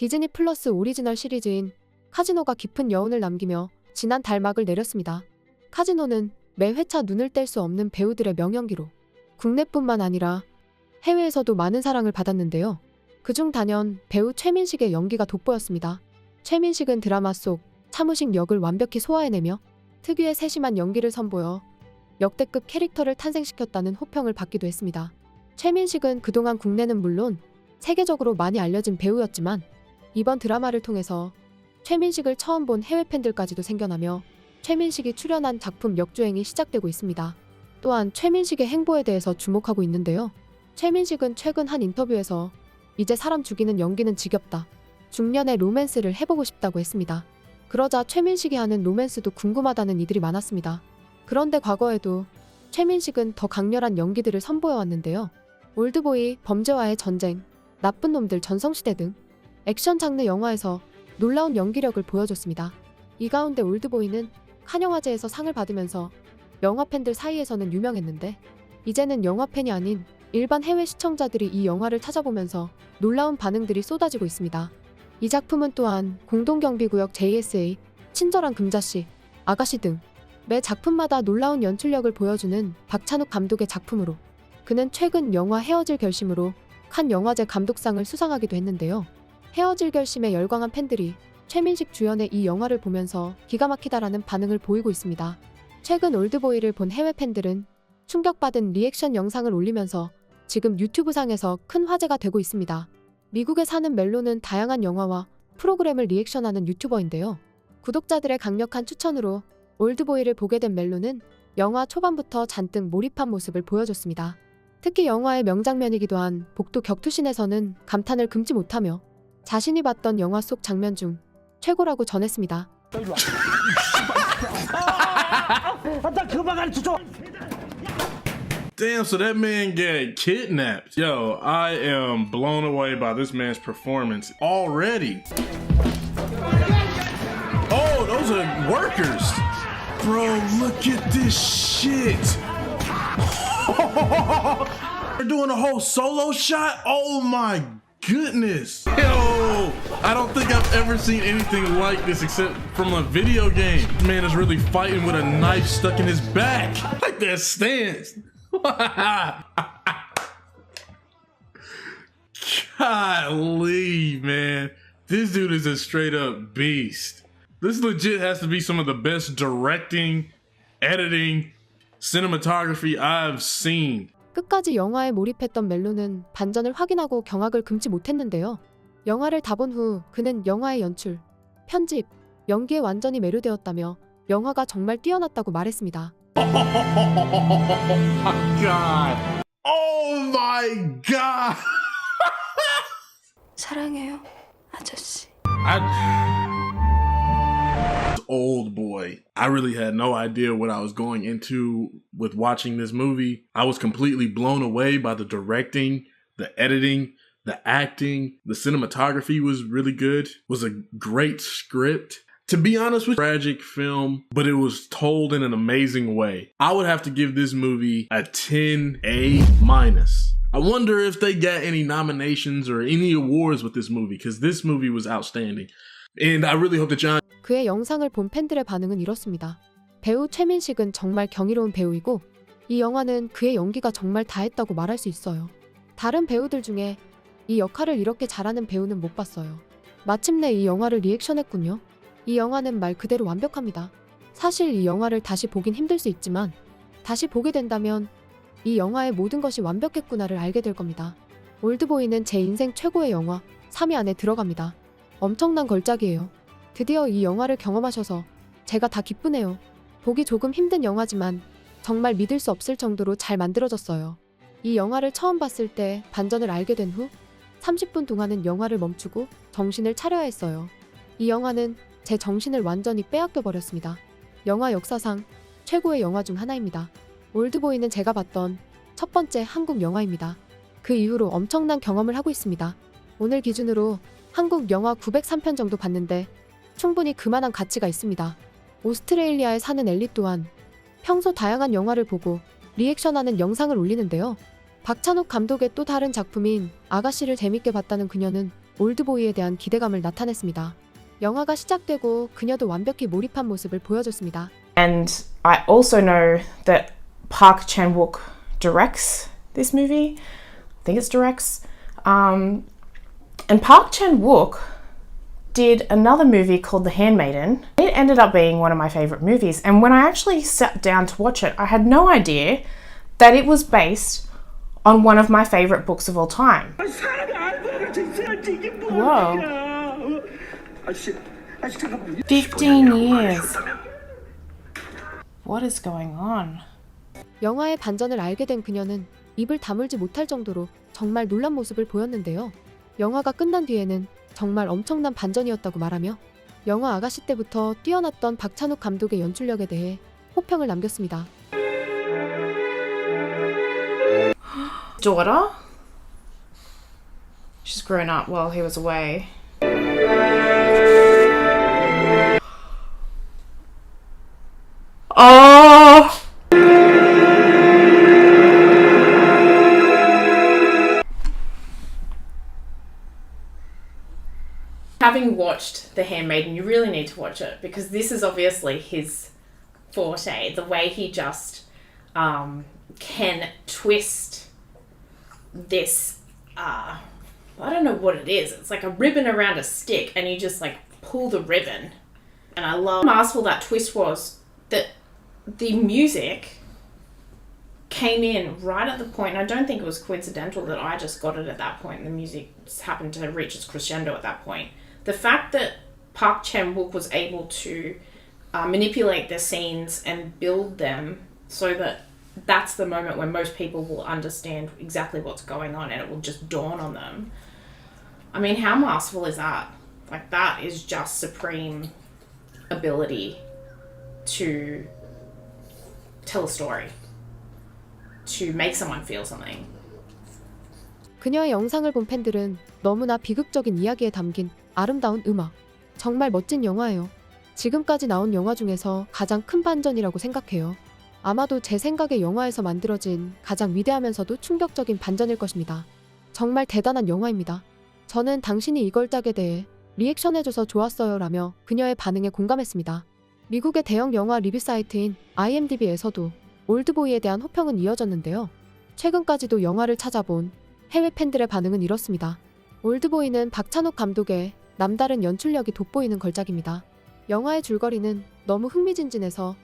디즈니 플러스 오리지널 시리즈인 카지노가 깊은 여운을 남기며 지난달 막을 내렸습니다. 카지노는 매 회차 눈을 뗄 수 없는 배우들의 명연기로 국내뿐만 아니라 해외에서도 많은 사랑을 받았는데요. 그중 단연 배우 최민식의 연기가 돋보였습니다. 최민식은 드라마 속 차무식 역을 완벽히 소화해내며 특유의 세심한 연기를 선보여 역대급 캐릭터를 탄생시켰다는 호평을 받기도 했습니다. 최민식은 그동안 국내는 물론 세계적으로 많이 알려진 배우였지만 이번 드라마를 통해서 최민식을 처음 본 해외 팬들까지도 생겨나며 최민식이 출연한 작품 역주행이 시작되고 있습니다. 또한 최민식의 행보에 대해서 주목하고 있는데요. 최민식은 최근 한 인터뷰에서 이제 사람 죽이는 연기는 지겹다. 중년의 로맨스를 해보고 싶다고 했습니다. 그러자 최민식이 하는 로맨스도 궁금하다는 이들이 많았습니다. 그런데 과거에도 최민식은 더 강렬한 연기들을 선보여왔는데요. 올드보이, 범죄와의 전쟁, 나쁜 놈들, 전성시대 등 액션 장르 영화에서 놀라운 연기력을 보여줬습니다. 이 가운데 올드보이는 칸 영화제에서 상을 받으면서 영화 팬들 사이에서는 유명했는데 이제는 영화 팬이 아닌 일반 해외 시청자들이 이 영화를 찾아보면서 놀라운 반응들이 쏟아지고 있습니다. 이 작품은 또한 공동경비구역 JSA, 친절한 금자씨, 아가씨 등 매 작품마다 놀라운 연출력을 보여주는 박찬욱 감독의 작품으로 그는 최근 영화 헤어질 결심으로 칸 영화제 감독상을 수상하기도 했는데요. 헤어질 결심에 열광한 팬들이 최민식 주연의 이 영화를 보면서 기가 막히다라는 반응을 보이고 있습니다. 최근 올드보이를 본 해외 팬들은 충격받은 리액션 영상을 올리면서 지금 유튜브상에서 큰 화제가 되고 있습니다. 미국에 사는 멜로는 다양한 영화와 프로그램을 리액션하는 유튜버인데요. 구독자들의 강력한 추천으로 올드보이를 보게 된 멜로는 영화 초반부터 잔뜩 몰입한 모습을 보여줬습니다. 특히 영화의 명장면이기도 한 복도 격투신에서는 감탄을 금치 못하며 자신이 봤던 영화 속 장면 중 최고라고 전했습니다. Damn, so that man got kidnapped. Yo, I am blown away by this man's performance already. Oh, those are workers. Bro, look at this shit. They're doing a whole solo shot? Oh my goodness. Yo, I don't think I've ever seen anything like this except from a video game. This man is really fighting with a knife stuck in his back. Like that stance. Golly, man. This dude is a straight up beast. This legit has to be some of the best directing, editing, cinematography I've seen. 끝까지 영화에 몰입했던 멜로는 반전을 확인하고 경악을 금치 못했는데요. 영화를 다 본 후 그는 영화의 연출, 편집, 연기에 완전히 매료되었다며 영화가 정말 뛰어났다고 말했습니다. Oh my god. Oh my god. 사랑해요, 아저씨. Old boy. I really had no idea what I was going into with watching this movie. I was completely blown away by the directing, the editing, the acting, the cinematography was really good. It was a great script. To be honest with you, tragic film, but it was told in an amazing way. I would have to give this movie a 10A-. I wonder if they got any nominations or any awards with this movie, because this movie was outstanding. And I really hope that John... 그의 영상을 본 팬들의 반응은 이렇습니다. 배우 최민식은 정말 경이로운 배우이고 이 영화는 그의 연기가 정말 다했다고 말할 수 있어요. 다른 배우들 중에 이 역할을 이렇게 잘하는 배우는 못 봤어요. 마침내 이 영화를 리액션했군요. 이 영화는 말 그대로 완벽합니다. 사실 이 영화를 다시 보긴 힘들 수 있지만 다시 보게 된다면 이 영화의 모든 것이 완벽했구나를 알게 될 겁니다. 올드보이는 제 인생 최고의 영화 3위 안에 들어갑니다. 엄청난 걸작이에요. 드디어 이 영화를 경험하셔서 제가 다 기쁘네요. 보기 조금 힘든 영화지만 정말 믿을 수 없을 정도로 잘 만들어졌어요. 이 영화를 처음 봤을 때 반전을 알게 된 후 30분 동안은 영화를 멈추고 정신을 차려야 했어요. 이 영화는 제 정신을 완전히 빼앗겨 버렸습니다. 영화 역사상 최고의 영화 중 하나입니다. 올드보이는 제가 봤던 첫 번째 한국 영화입니다. 그 이후로 엄청난 경험을 하고 있습니다. 오늘 기준으로 한국 영화 903편 정도 봤는데 충분히 그만한 가치가 있습니다. 오스트레일리아에 사는 엘리 또한 평소 다양한 영화를 보고 리액션하는 영상을 올리는데요. 박찬욱 감독의 또 다른 작품인 아가씨를 재밌게 봤다는 그녀는 올드보이에 대한 기대감을 나타냈습니다. 영화가 시작되고 그녀도 완벽히 몰입한 모습을 보여줬습니다. And I also know that Park Chan-wook directs this movie. I think it's directs. And Park Chan-wook did another movie called The Handmaiden. It ended up being one of my favorite movies. And when I actually sat down to watch it, I had no idea that it was based on one of my favorite books of all time. Whoa. 15 years. What is going on? 영화의 반전을 알게 된 그녀는 입을 다물지 못할 정도로 정말 놀란 모습을 보였는데요. 영화가 끝난 뒤에는 정말 엄청난 반전이었다고 말하며 영화 아가씨 때부터 뛰어났던 박찬욱 감독의 연출력에 대해 호평을 남겼습니다. Daughter? She's grown up while he was away. Oh! Having watched The Handmaiden, you really need to watch it because this is obviously his forte. The way he just can twist this, I don't know what it is. It's like a ribbon around a stick and you just like pull the ribbon. And I love how masterful that twist was, that the music came in right at the point. I don't think it was coincidental that I just got it at that point and the music just happened to reach its crescendo at that point. The fact that Park Chan-wook was able to manipulate the scenes and build them so that that's the moment when most people will understand exactly what's going on and it will just dawn on them. I mean, how masterful is that? Like, that is just supreme ability to tell a story, to make someone feel something. 그녀의 영상을 본 팬들은 너무나 비극적인 이야기에 담긴 아름다운 음악, 정말 멋진 영화예요. 지금까지 나온 영화 중에서 가장 큰 반전이라고 생각해요. 아마도 제 생각에 영화에서 만들어진 가장 위대하면서도 충격적인 반전일 것입니다. 정말 대단한 영화입니다. 저는 당신이 이걸 짝에 대해 리액션해줘서 좋았어요 라며 그녀의 반응에 공감했습니다. 미국의 대형 영화 리뷰 사이트인 IMDb에서도 올드보이에 대한 호평은 이어졌는데요. 최근까지도 영화를 찾아본 해외 팬들의 반응은 이렇습니다. 올드보이는 박찬욱 감독의 남다른 연출력이 돋보이는 걸작입니다. 영화의 줄거리는 너무 흥미진진해서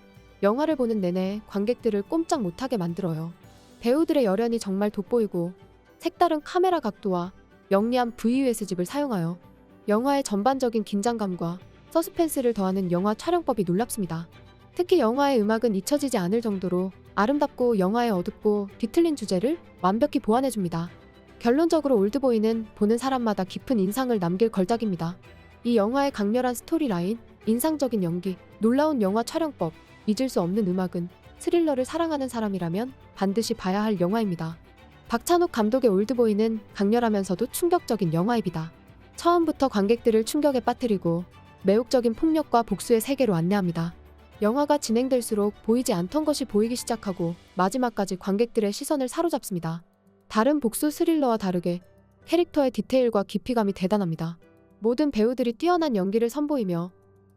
영화를 보는 내내 관객들을 꼼짝 못하게 만들어요. 배우들의 열연이 정말 돋보이고 색다른 카메라 각도와 영리한 VUS집을 사용하여 영화의 전반적인 긴장감과 서스펜스를 더하는 영화 촬영법이 놀랍습니다. 특히 영화의 음악은 잊혀지지 않을 정도로 아름답고 영화의 어둡고 뒤틀린 주제를 완벽히 보완해줍니다. 결론적으로 올드보이는 보는 사람마다 깊은 인상을 남길 걸작입니다. 이 영화의 강렬한 스토리라인, 인상적인 연기, 놀라운 영화 촬영법, 잊을 수 없는 음악은 스릴러를 사랑하는 사람이라면 반드시 봐야 할 영화입니다. 박찬욱 감독의 올드보이는 강렬하면서도 충격적인 영화입니다. 처음부터 관객들을 충격에 빠뜨리고 매혹적인 폭력과 복수의 세계로 안내합니다. 영화가 진행될수록 보이지 않던 것이 보이기 시작하고 마지막까지 관객들의 시선을 사로잡습니다. 다른 복수 스릴러와 다르게 캐릭터의 디테일과 깊이감이 대단합니다. 모든 배우들이 뛰어난 연기를 선보이며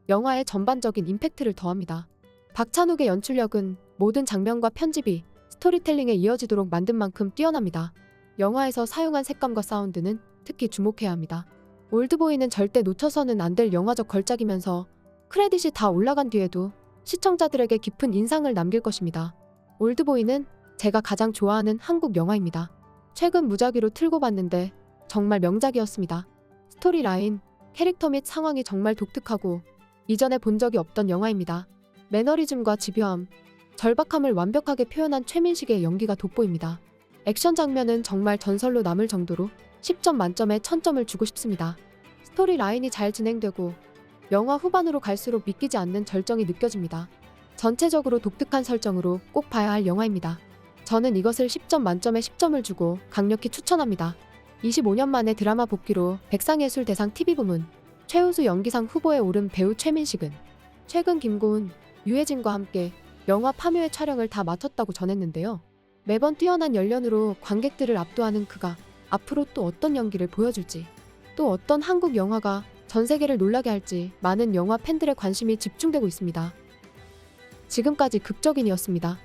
영화의 전반적인 임팩트를 더합니다. 박찬욱의 연출력은 모든 장면과 편집이 스토리텔링에 이어지도록 만든 만큼 뛰어납니다. 영화에서 사용한 색감과 사운드는 특히 주목해야 합니다. 올드보이는 절대 놓쳐서는 안 될 영화적 걸작이면서 크레딧이 다 올라간 뒤에도 시청자들에게 깊은 인상을 남길 것입니다. 올드보이는 제가 가장 좋아하는 한국 영화입니다. 최근 무작위로 틀고 봤는데 정말 명작이었습니다. 스토리라인, 캐릭터 및 상황이 정말 독특하고 이전에 본 적이 없던 영화입니다. 매너리즘과 집요함, 절박함을 완벽하게 표현한 최민식의 연기가 돋보입니다. 액션 장면은 정말 전설로 남을 정도로 10점 만점에 1000점을 주고 싶습니다. 스토리 라인이 잘 진행되고 영화 후반으로 갈수록 믿기지 않는 절정이 느껴집니다. 전체적으로 독특한 설정으로 꼭 봐야 할 영화입니다. 저는 이것을 10점 만점에 10점을 주고 강력히 추천합니다. 25년 만에 드라마 복귀로 백상예술대상 TV부문 최우수 연기상 후보에 오른 배우 최민식은 최근 김고은, 유해진과 함께 영화 파묘의 촬영을 다 마쳤다고 전했는데요. 매번 뛰어난 연륜으로 관객들을 압도하는 그가 앞으로 또 어떤 연기를 보여줄지 또 어떤 한국 영화가 전 세계를 놀라게 할지 많은 영화 팬들의 관심이 집중되고 있습니다. 지금까지 극적인이었습니다.